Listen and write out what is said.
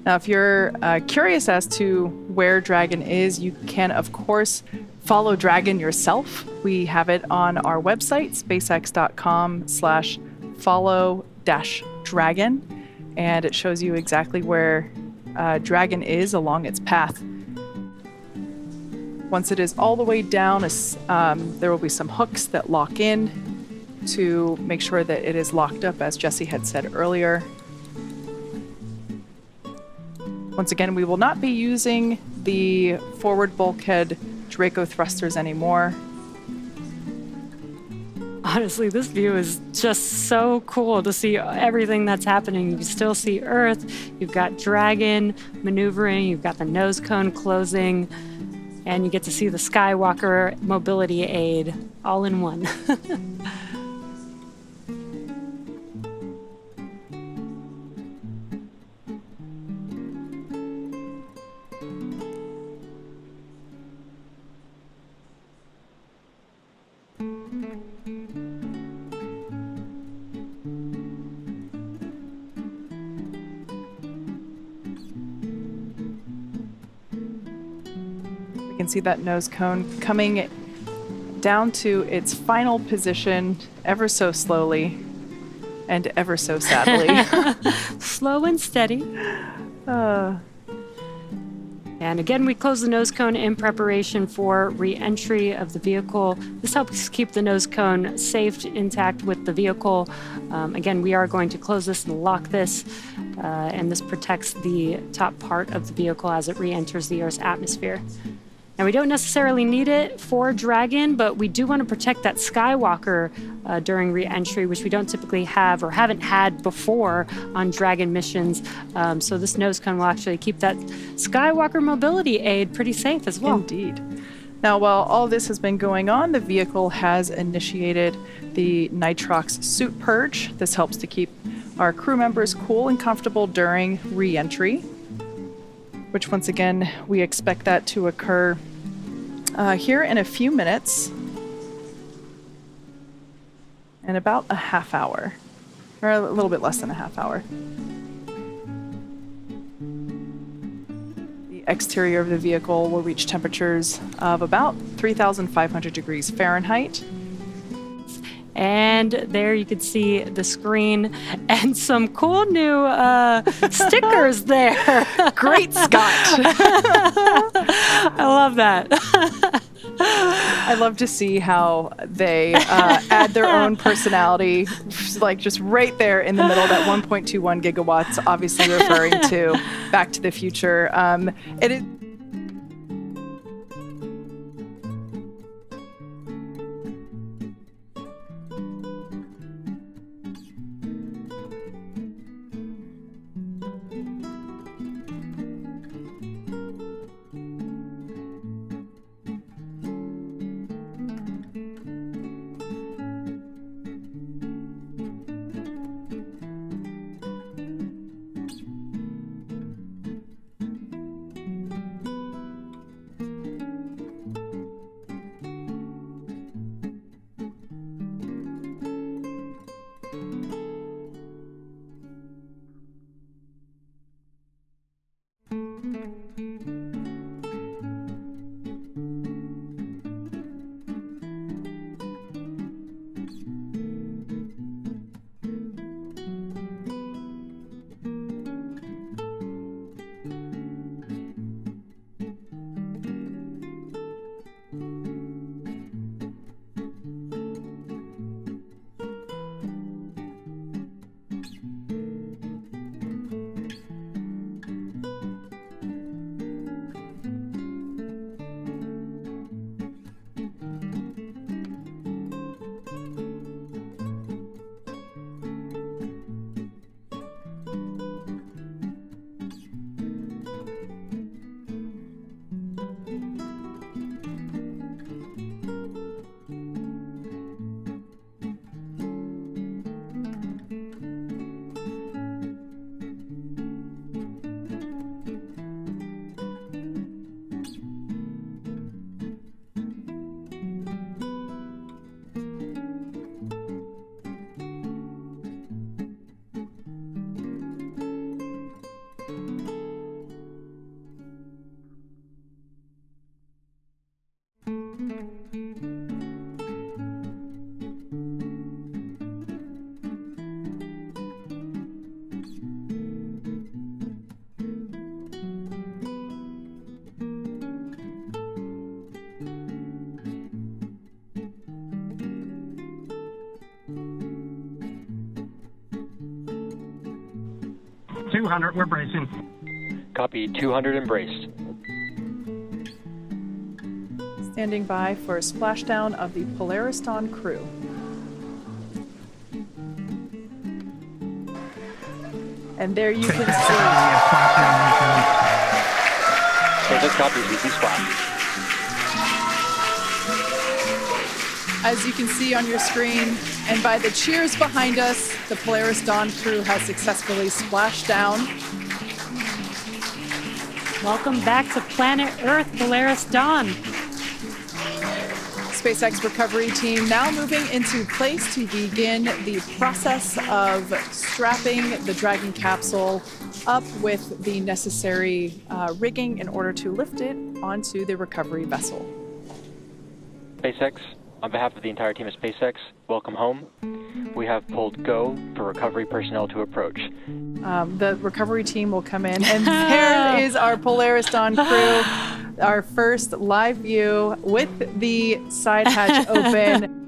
Now, if you're curious as to where Dragon is, you can, of course, follow Dragon yourself. We have it on our website, spacex.com/follow-dragon, and it shows you exactly where Dragon is along its path. Once it is all the way down, there will be some hooks that lock in to make sure that it is locked up, as Jesse had said earlier. Once again, we will not be using the forward bulkhead Draco thrusters anymore. Honestly, this view is just so cool to see everything that's happening. You can still see Earth, you've got Dragon maneuvering, you've got the nose cone closing, and you get to see the Skywalker mobility aid all in one. You can see that nose cone coming down to its final position ever so slowly and ever so sadly. Slow and steady. And again, we close the nose cone in preparation for re-entry of the vehicle. This helps keep the nose cone safe, intact with the vehicle. Again, we are going to close this and lock this, and this protects the top part of the vehicle as it re-enters the Earth's atmosphere. Now, we don't necessarily need it for Dragon, but we do want to protect that Skywalker during re-entry, which we don't typically have or haven't had before on Dragon missions. So this nose cone will actually keep that Skywalker mobility aid pretty safe as well. Indeed. Now, while all this has been going on, the vehicle has initiated the nitrox suit purge. This helps to keep our crew members cool and comfortable during re-entry, which once again, we expect that to occur here in a few minutes, in about a half hour, or a little bit less than a half hour. The exterior of the vehicle will reach temperatures of about 3,500 degrees Fahrenheit. And there you can see the screen and some cool new stickers there. Great Scott! I love that. I love to see how they add their own personality, like just right there in the middle, that 1.21 gigawatts, obviously referring to Back to the Future. It is. $200, we're bracing. Copy, 200 embraced. Standing by for splashdown of the Polaris Dawn crew. And there you can see. SpaceX copies, we see splash. As you can see on your screen, and by the cheers behind us, the Polaris Dawn crew has successfully splashed down. Welcome back to planet Earth, Polaris Dawn. SpaceX recovery team now moving into place to begin the process of strapping the Dragon capsule up with the necessary rigging in order to lift it onto the recovery vessel. SpaceX, on behalf of the entire team of SpaceX, welcome home. We have pulled go for recovery personnel to approach. The recovery team will come in, and there is our Polaris Dawn crew, our first live view with the side hatch open.